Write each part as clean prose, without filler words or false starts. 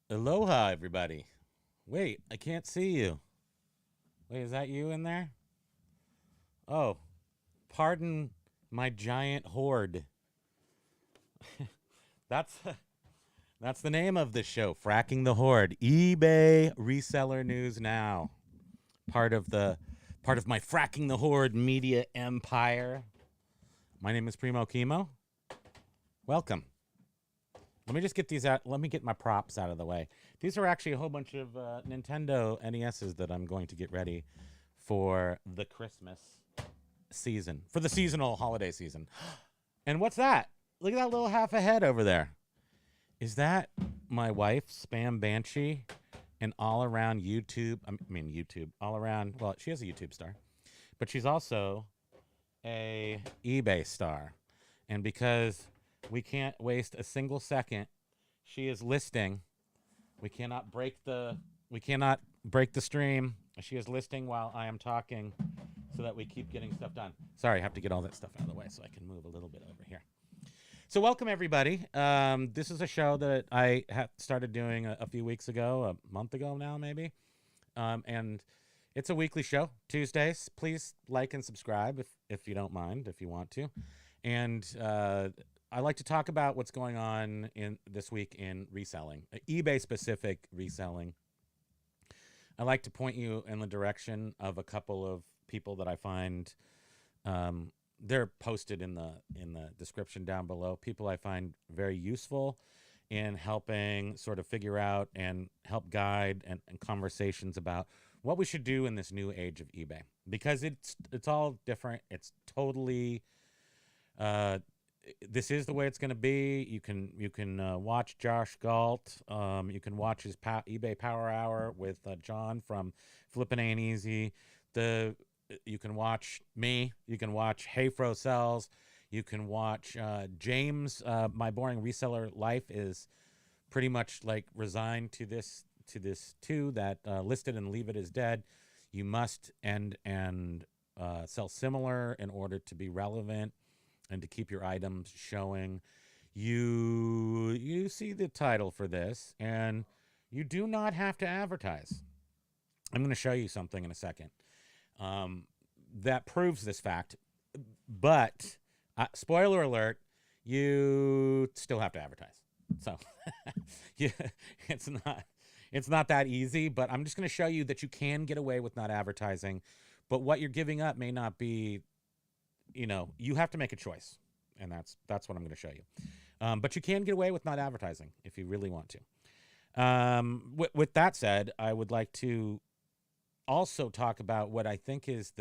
Aloha, everybody. Wait, I can't see you. Wait, is that you in there? Oh, pardon my giant hoard. That's that's the name of the show, Fracking the Hoard. eBay reseller news now. Part of the part of my Fracking the Hoard media empire. My name is Primo Kimo. Welcome. Let me just get these out. Let me get my props out of the way. These are actually a whole bunch of Nintendo NESs that I'm going to get ready for the Christmas season, for the seasonal holiday season. And what's that? Look at that little half a head over there. Is that my wife, Spam Banshee, an all around YouTube, all around, well, she is a YouTube star, but she's also a eBay star. And because we can't waste a single second, she is listing. We cannot break the stream. She is listing while I am talking so that we keep getting stuff done. Sorry, I have to get all that stuff out of the way so I can move a little bit over here. So welcome, everybody. This is a show that I started doing a few weeks ago, a month ago now, maybe. And it's a weekly show, Tuesdays. Please like and subscribe if you don't mind, if you want to. And I like to talk about what's going on in this week in reselling, eBay-specific reselling. I like to point you in the direction of a couple of people that I find they're posted in the description down below. People I find very useful in helping sort of figure out and help guide and conversations about what we should do in this new age of eBay, because it's all different. It's totally this is the way it's going to be. You can watch Josh Galt. You can watch his eBay Power Hour with John from Flippin' Ain't Easy. You can watch me. You can watch Hey Fro Sells. You can watch James. My Boring Reseller Life is pretty much like resigned to this too. That listed and leave it as dead. You must end and sell similar in order to be relevant and to keep your items showing. You see the title for this, and you do not have to advertise. I'm going to show you something in a second that proves this fact. But spoiler alert, you still have to advertise. So yeah, it's not that easy. But I'm just going to show you that you can get away with not advertising. But what you're giving up may not be. You have to make a choice, and that's what I'm going to show you. But you can get away with not advertising if you really want to. With that said, I would like to also talk about what I think is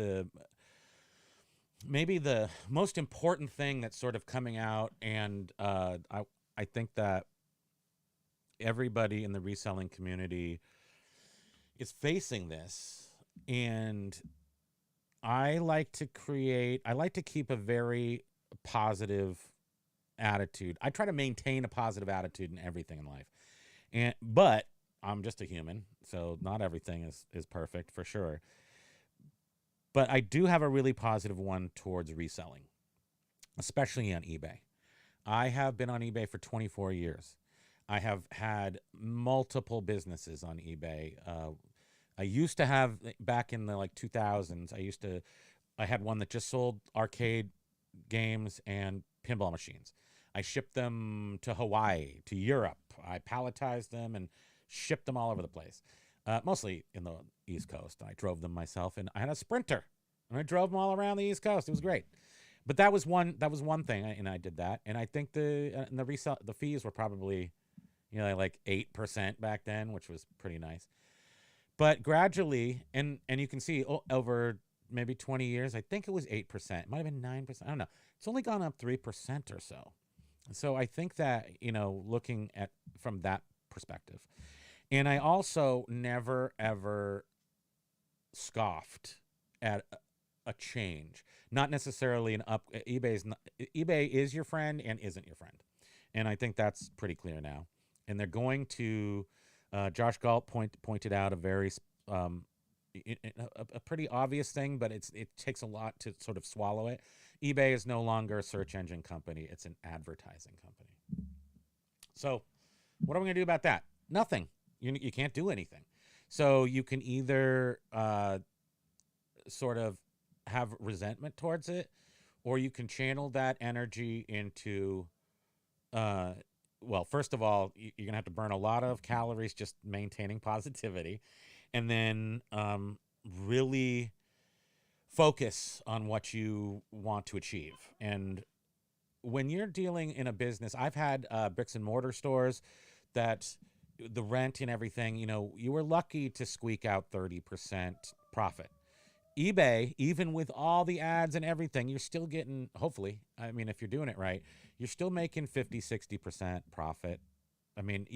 maybe the most important thing that's sort of coming out, and I think that everybody in the reselling community is facing this, and I like to keep a very positive attitude. I try to maintain a positive attitude in everything in life. But I'm just a human, so not everything is perfect for sure. But I do have a really positive one towards reselling, especially on eBay. I have been on eBay for 24 years. I have had multiple businesses on eBay. I used to have, back in the 2000s, I had one that just sold arcade games and pinball machines. I shipped them to Hawaii, to Europe. I palletized them and shipped them all over the place, mostly in the East Coast. I drove them myself, and I had a Sprinter, and I drove them all around the East Coast. It was great. But that was one thing, and I did that. And I think the fees were probably, like 8% back then, which was pretty nice. But gradually, and you can see over maybe 20 years, I think it was 8%. It might have been 9%. I don't know. It's only gone up 3% or so. So I think that, looking at from that perspective. And I also never, ever scoffed at a change. Not necessarily an up. eBay is your friend and isn't your friend. And I think that's pretty clear now. And they're going to... Josh Galt pointed out a very a pretty obvious thing, but it takes a lot to sort of swallow it. eBay is no longer a search engine company; it's an advertising company. So, what are we going to do about that? Nothing. You can't do anything. So you can either sort of have resentment towards it, or you can channel that energy into, well, first of all, you're going to have to burn a lot of calories just maintaining positivity, and then really focus on what you want to achieve. And when you're dealing in a business, I've had bricks and mortar stores that the rent and everything, you were lucky to squeak out 30% profit. eBay, even with all the ads and everything, you're still getting, hopefully, I mean, if you're doing it right, you're still making 50, 60% profit. I mean,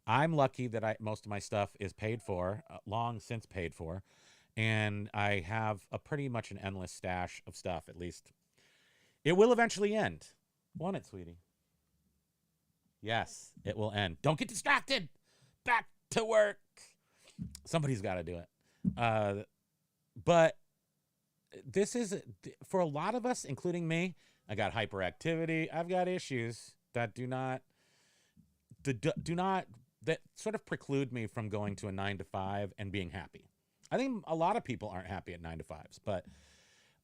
I'm lucky that most of my stuff is paid for, long since paid for, and I have a pretty much an endless stash of stuff, at least. It will eventually end. Won't it, sweetie? Yes, it will end. Don't get distracted. Back to work. Somebody's got to do it. But this is, for a lot of us, including me, I got hyperactivity. I've got issues that that sort of preclude me from going to a 9-to-5 and being happy. I think a lot of people aren't happy at 9-to-5s, but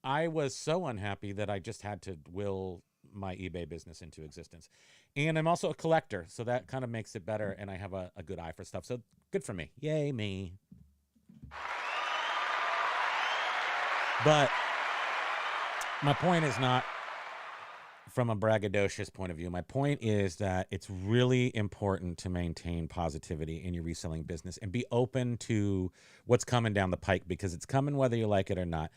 I was so unhappy that I just had to will my eBay business into existence. And I'm also a collector, so that kind of makes it better, and I have a good eye for stuff. So good for me. Yay, me. But my point is not from a braggadocious point of view. My point is that it's really important to maintain positivity in your reselling business and be open to what's coming down the pike, because it's coming whether you like it or not.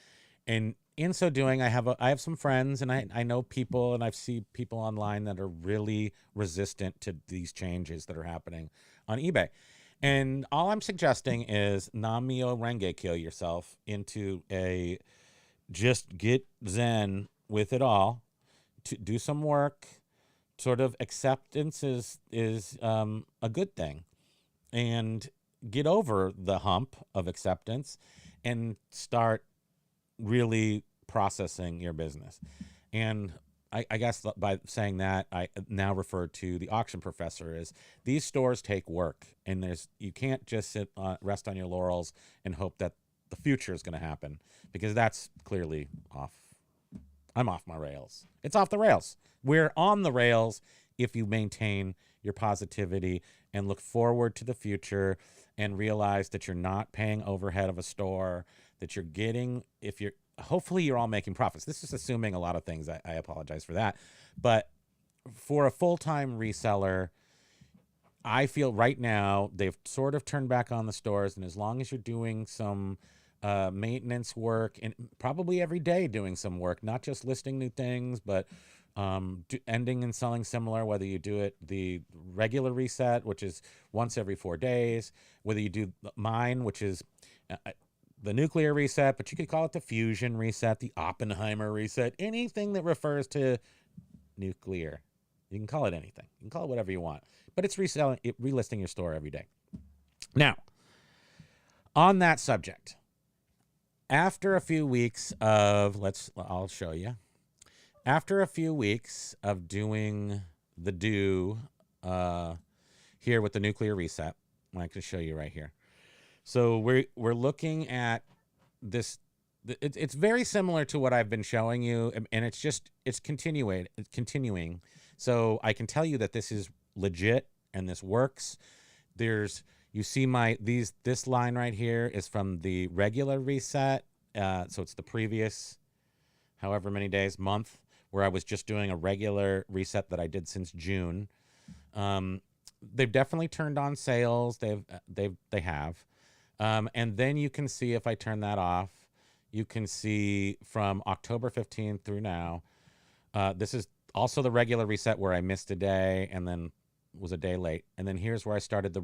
And in so doing, I have some friends, and I know people, and I've seen people online that are really resistant to these changes that are happening on eBay. And all I'm suggesting is Namio Rengekyo yourself into just get zen with it all, to do some work. Sort of acceptance is a good thing, and get over the hump of acceptance and start really processing your business. And I guess by saying that, I now refer to the auction professor as these stores take work, and you can't just rest on your laurels and hope that the future is going to happen, because that's clearly off. I'm off my rails. It's off the rails. We're on the rails if you maintain your positivity and look forward to the future and realize that you're not paying overhead of a store, that you're getting, hopefully you're all making profits. This is assuming a lot of things. I apologize for that. But for a full-time reseller, I feel right now they've sort of turned back on the stores. And as long as you're doing some maintenance work, and probably every day doing some work, not just listing new things, but ending and selling similar, whether you do it the regular reset, which is once every 4 days, whether you do mine, which is the nuclear reset, but you could call it the fusion reset, the Oppenheimer reset, anything that refers to nuclear. You can call it anything. You can call it whatever you want, but it's relisting your store every day. Now, on that subject, after a few weeks of, I'll show you. After a few weeks of doing the here with the nuclear reset, I can show you right here. So we're looking at this. It's very similar to what I've been showing you, and it's continuing. So I can tell you that this is legit and this works. You see this line right here is from the regular reset. So it's the previous however many days, month, where I was just doing a regular reset that I did since June. They've definitely turned on sales. They have. And then you can see, if I turn that off, you can see from October 15th through now. This is also the regular reset where I missed a day and then was a day late. And then here's where I started the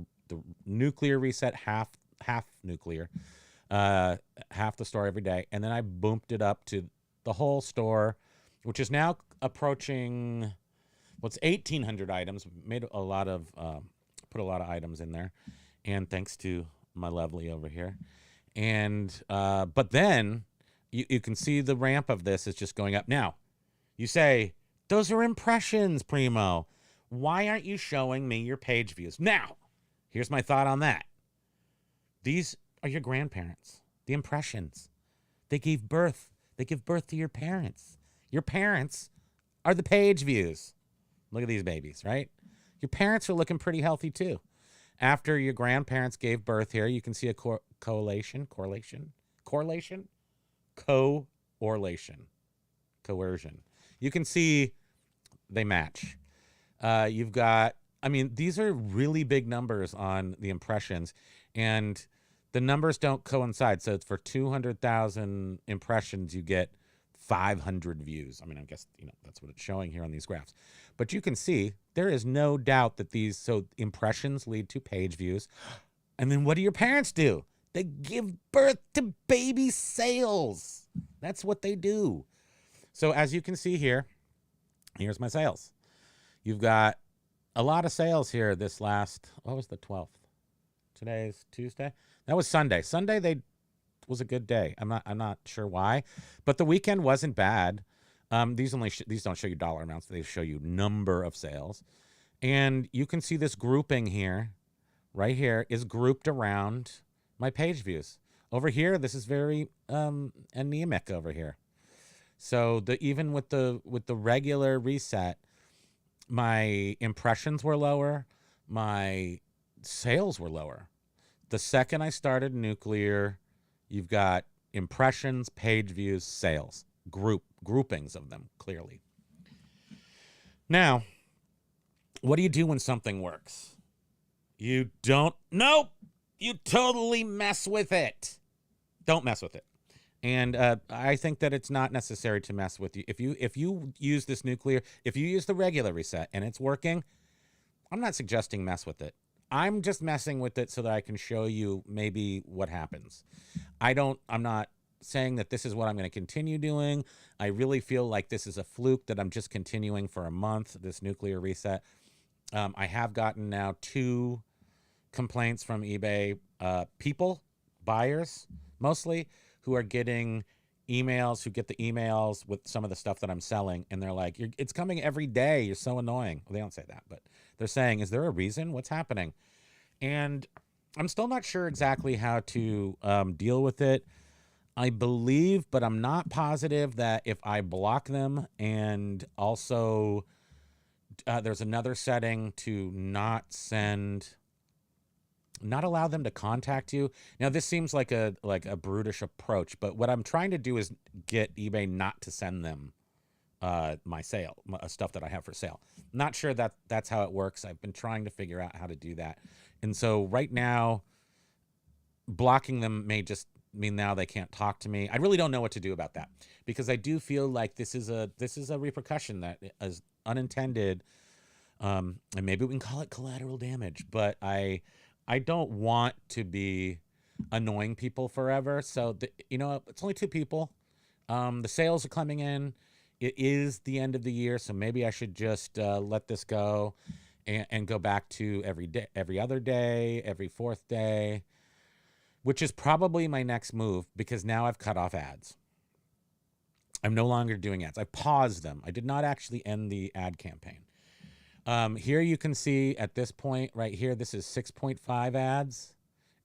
nuclear reset, half nuclear, half the store every day. And then I boomed it up to the whole store, which is now approaching, it's 1,800 items. Made put a lot of items in there. And thanks to my lovely over here. And but then you can see the ramp of this is just going up. Now, you say, those are impressions, Primo. Why aren't you showing me your page views? Now, Here's my thought on that. These are your grandparents, the impressions. They gave birth. They give birth to your parents. Your parents are the page views. Look at these babies, right? Your parents are looking pretty healthy too. After your grandparents gave birth here, you can see a coercion. You can see they match. You've got, I mean, these are really big numbers on the impressions, and the numbers don't coincide. So it's for 200,000 impressions, you get 500 views. I mean, I guess, that's what it's showing here on these graphs. But you can see there is no doubt that so impressions lead to page views. And then what do your parents do? They give birth to baby sales. That's what they do. So as you can see here, here's my sales. You've got a lot of sales here this last, what was the 12th? Today's Tuesday. That was Sunday. Sunday was a good day. I'm not sure why, but the weekend wasn't bad. These don't show you dollar amounts. They show you number of sales. And you can see this grouping here, right here, is grouped around my page views. Over here, this is very anemic over here. So even with the regular reset, my impressions were lower, my sales were lower. The second I started nuclear, you've got impressions, page views, sales, groupings of them clearly. Now, what do you do when something works? You totally mess with it. Don't mess with it. And I think that it's not necessary to mess with you. If you use this nuclear, if you use the regular reset and it's working, I'm not suggesting mess with it. I'm just messing with it so that I can show you maybe what happens. I'm not saying that this is what I'm going to continue doing. I really feel like this is a fluke that I'm just continuing for a month, this nuclear reset. I have gotten now 2 complaints from eBay, buyers mostly, who are getting emails, who get the emails with some of the stuff that I'm selling, and they're like, it's coming every day. You're so annoying. Well, they don't say that, but they're saying, is there a reason? What's happening? And I'm still not sure exactly how to deal with it. I believe, but I'm not positive, that if I block them, and also there's another setting to not allow them to contact you. Now, this seems like a brutish approach, but what I'm trying to do is get eBay not to send them my stuff that I have for sale. Not sure that that's how it works. I've been trying to figure out how to do that. And so right now, blocking them may just mean now they can't talk to me. I really don't know what to do about that, because I do feel like this is a repercussion that is unintended. And maybe we can call it collateral damage, but I don't want to be annoying people forever. So, it's only 2 people. The sales are coming in. It is the end of the year, so maybe I should just let this go and go back to every day, every other day, every 4th day, which is probably my next move, because now I've cut off ads. I'm no longer doing ads. I paused them. I did not actually end the ad campaign. Here you can see at this point right here, this is 6.5 ads,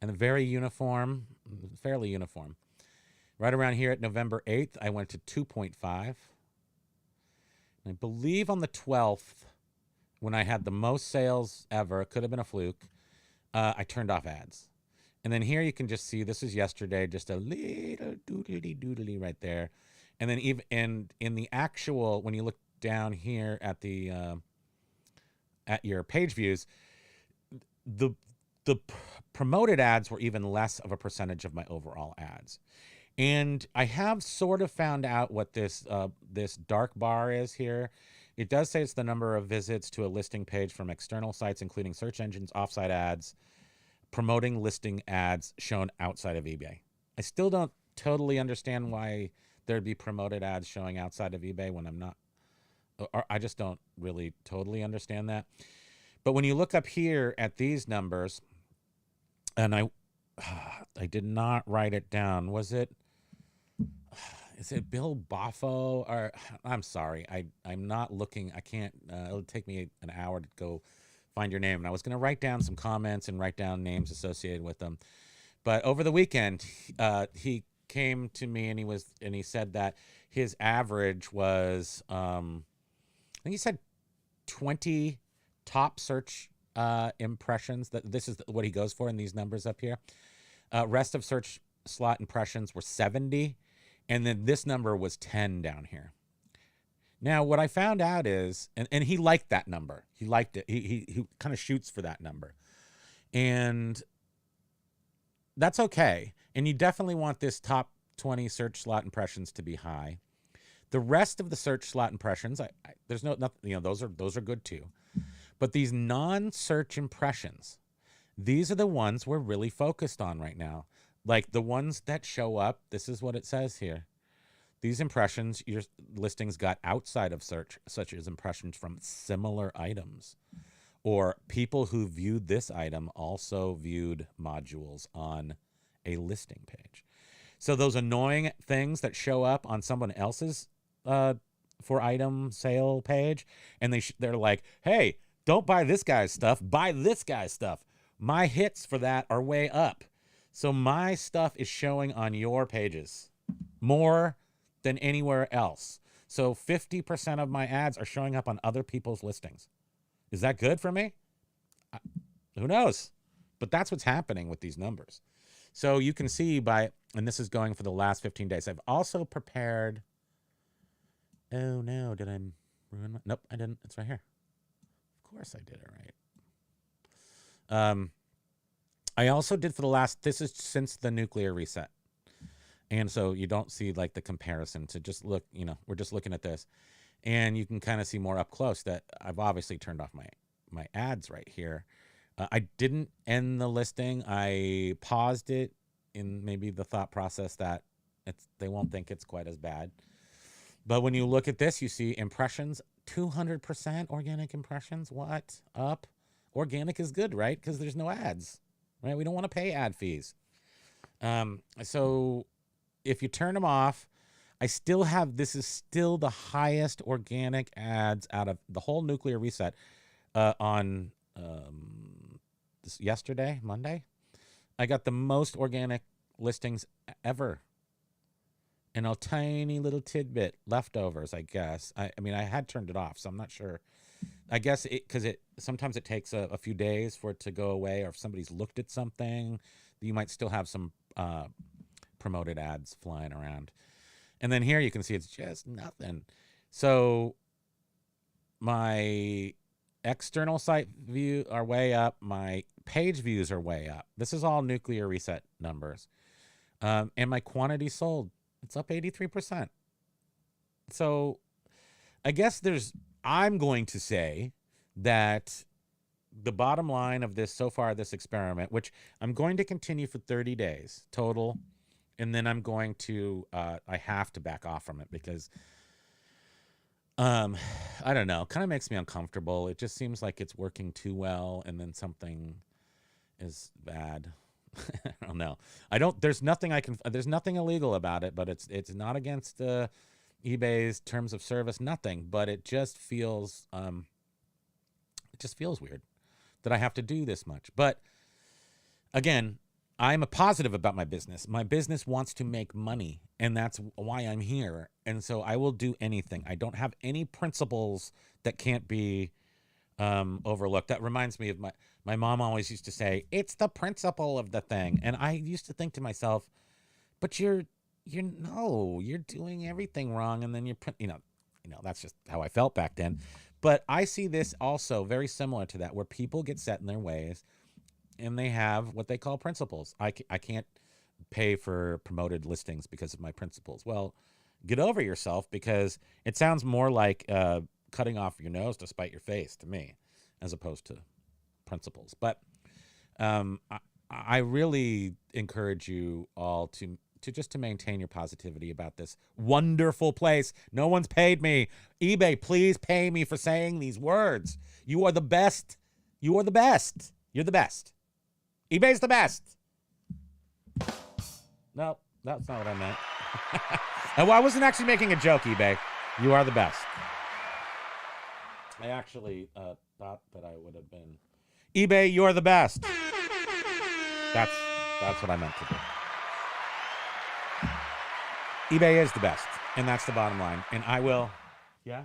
and fairly uniform. Right around here at November 8th, I went to 2.5. I believe on the 12th, when I had the most sales ever, it could have been a fluke, I turned off ads. And then here you can just see, this is yesterday, just a little doodly right there. And then even in the actual, when you look down here at the at your page views, the promoted ads were even less of a percentage of my overall ads. And I have sort of found out what this dark bar is here. It does say it's the number of visits to a listing page from external sites, including search engines, offsite ads, promoting listing ads shown outside of eBay. I still don't totally understand why there'd be promoted ads showing outside of eBay when I'm not, or I just don't really totally understand that. But when you look up here at these numbers, and I did not write it down. Is it Bill Boffo? Or I'm sorry, I'm not looking. I can't. It'll take me an hour to go find your name. And I was going to write down some comments and write down names associated with them. But over the weekend, he came to me and he said that his average was, I think he said 20 top search impressions. That this is what he goes for in these numbers up here. Rest of search slot impressions were 70, and then this number was 10 down here. Now, what I found out is, and he liked that number. He liked it. He kind of shoots for that number. And that's okay. And you definitely want this top 20 search slot impressions to be high. The rest of the search slot impressions, there's nothing, you know, those are good too. But these non-search impressions, these are the ones we're really focused on right now. Like the ones that show up, this is what it says here. These impressions your listings got outside of search, such as impressions from similar items, or people who viewed this item also viewed modules on a listing page. So those annoying things that show up on someone else's for item sale page, and they're like, hey, don't buy this guy's stuff, buy this guy's stuff. My hits for that are way up. So my stuff is showing on your pages more than anywhere else. So 50% of my ads are showing up on other people's listings. Is that good for me? Who knows? But that's what's happening with these numbers. So you can see and this is going for the last 15 days. I've also prepared. Oh no, did I ruin my? Nope, I didn't. It's right here. Of course I did it right. I also did for the last, this is since the nuclear reset. And so you don't see like the comparison to just look, you know, we're just looking at this and you can kind of see more up close that I've obviously turned off my ads right here. I didn't end the listing. I paused it in maybe the thought process that they won't think it's quite as bad. But when you look at this, you see impressions, 200% organic impressions. What? Up. Organic is good, right? Because there's no ads, right? We don't want to pay ad fees. So if you turn them off, this is still the highest organic ads out of the whole nuclear reset on yesterday, Monday. I got the most organic listings ever. And a tiny little tidbit leftovers, I guess. I mean, I had turned it off, so I'm not sure. I guess because sometimes it takes a few days for it to go away, or if somebody's looked at something, you might still have some promoted ads flying around. And then here you can see it's just nothing. So my external site view are way up. My page views are way up. This is all nuclear reset numbers. And my quantity sold, it's up 83%. So I guess I'm going to say that the bottom line of this so far, this experiment, which I'm going to continue for 30 days total, and then I'm going to, I have to back off from it because, I don't know, kind of makes me uncomfortable. It just seems like it's working too well, and then something is bad. I don't know. There's nothing illegal about it, but it's not against eBay's terms of service, nothing, but it just feels weird that I have to do this much. But again, I'm a positive about my business. My business wants to make money, and that's why I'm here. And so I will do anything. I don't have any principles that can't be overlooked. That reminds me of my mom always used to say, it's the principle of the thing. And I used to think to myself, but you're doing everything wrong. And then you know, that's just how I felt back then. But I see this also very similar to that, where people get set in their ways and they have what they call principles. I can't pay for promoted listings because of my principles. Well, get over yourself, because it sounds more like cutting off your nose to spite your face to me, as opposed to principles. But I really encourage you all to just to maintain your positivity about this wonderful place. No one's paid me. eBay, please pay me for saying these words. You are the best. You are the best. You're the best. eBay's the best. No, that's not what I meant. Well, I wasn't actually making a joke, eBay. You are the best. I actually thought that I would have been eBay, you're the best. That's what I meant to do. eBay is the best, and that's the bottom line. And I will. Yeah.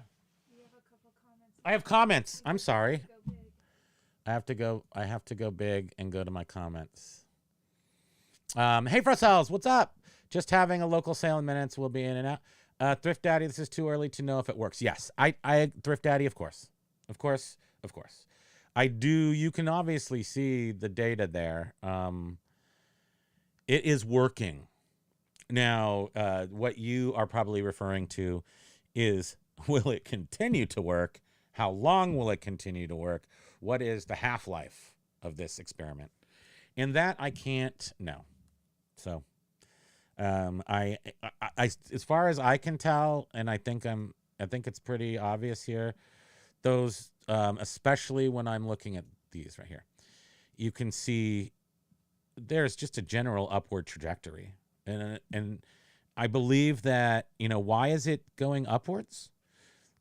You have a couple comments. I have comments. I'm sorry. I have to go big and go to my comments. Hey, Fracels, what's up? Just having a local sale in minutes. We'll be in and out. Thrift Daddy, this is too early to know if it works. Yes, I Thrift Daddy, of course. I do. You can obviously see the data there. It is working. Now, what you are probably referring to is, will it continue to work? How long will it continue to work? What is the half-life of this experiment? And that I can't know. So, I as far as I can tell, and I think it's pretty obvious here, those, especially when I'm looking at these right here, you can see there's just a general upward trajectory. And I believe that, why is it going upwards?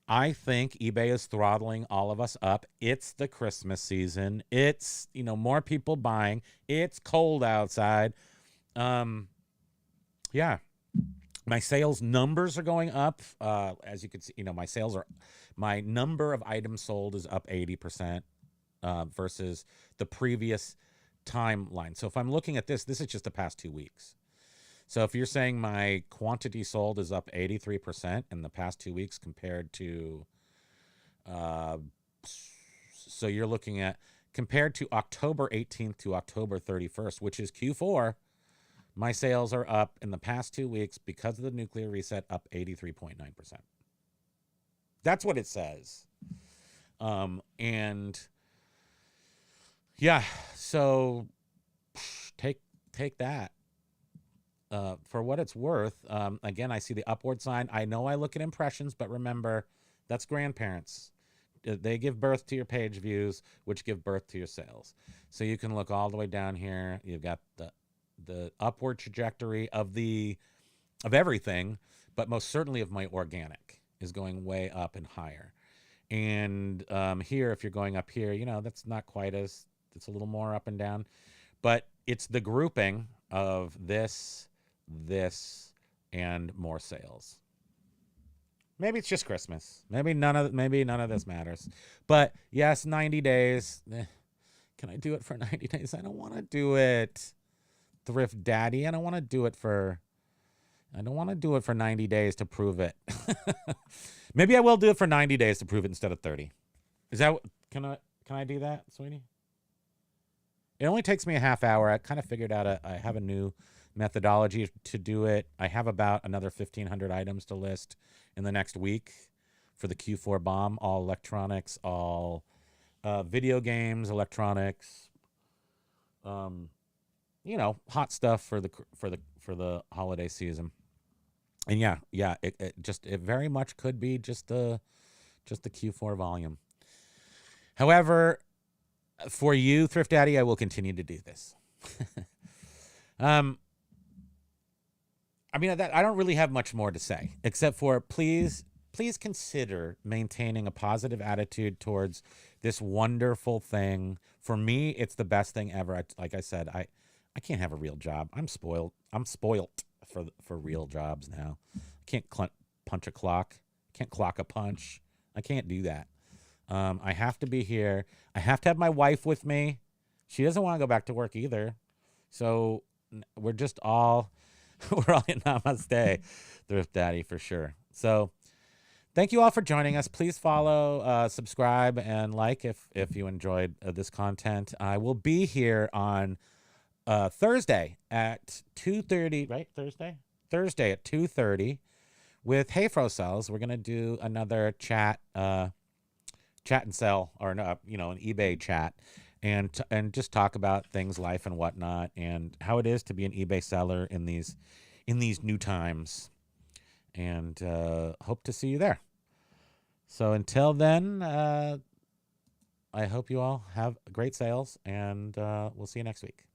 I think eBay is throttling all of us up. It's the Christmas season. It's, more people buying. It's cold outside. Yeah. My sales numbers are going up. As you can see, my number of items sold is up 80% versus the previous timeline. So if I'm looking at this is just the past 2 weeks. So if you're saying my quantity sold is up 83% in the past 2 weeks compared to, so you're looking at compared to October 18th to October 31st, which is Q4, my sales are up in the past 2 weeks because of the nuclear reset, up 83.9%. That's what it says. And yeah, so take that. For what it's worth, again, I see the upward sign. I know I look at impressions, but remember, that's grandparents. They give birth to your page views, which give birth to your sales. So you can look all the way down here. You've got the upward trajectory of everything, but most certainly of my organic is going way up and higher. And here, if you're going up here, that's not quite as, it's a little more up and down, but it's the grouping of this, and more sales. Maybe it's just Christmas. Maybe none of this matters. But yes, 90 days. Can I do it for 90 days? I don't want to do it, Thrift Daddy. I don't want to do it for 90 days to prove it. Maybe I will do it for 90 days to prove it instead of 30. Is that, can I do that, sweetie? It only takes me a half hour. I kind of figured out I have a new methodology to do it. I have about another 1,500 items to list in the next week for the Q4 bomb, all electronics, all video games, electronics, hot stuff for the holiday season. And yeah, it very much could be just the Q4 volume. However, for you, Thrift Daddy, I will continue to do this. I don't really have much more to say, except for please consider maintaining a positive attitude towards this wonderful thing. For me, it's the best thing ever. Like I said, I can't have a real job. I'm spoiled for real jobs now. I can't punch a clock. I can't clock a punch. I can't do that. I have to be here. I have to have my wife with me. She doesn't want to go back to work either. So we're all in namaste, Thrift Daddy, for sure. So thank you all for joining us. Please follow, subscribe, and like if you enjoyed this content. I will be here on Thursday at 2:30, right? Thursday at 2:30 with Hey Fracels. We're going to do another chat and sell, or an eBay chat, and just talk about things, life and whatnot, and how it is to be an eBay seller in these new times. And hope to see you there. So until then, I hope you all have great sales, and we'll see you next week.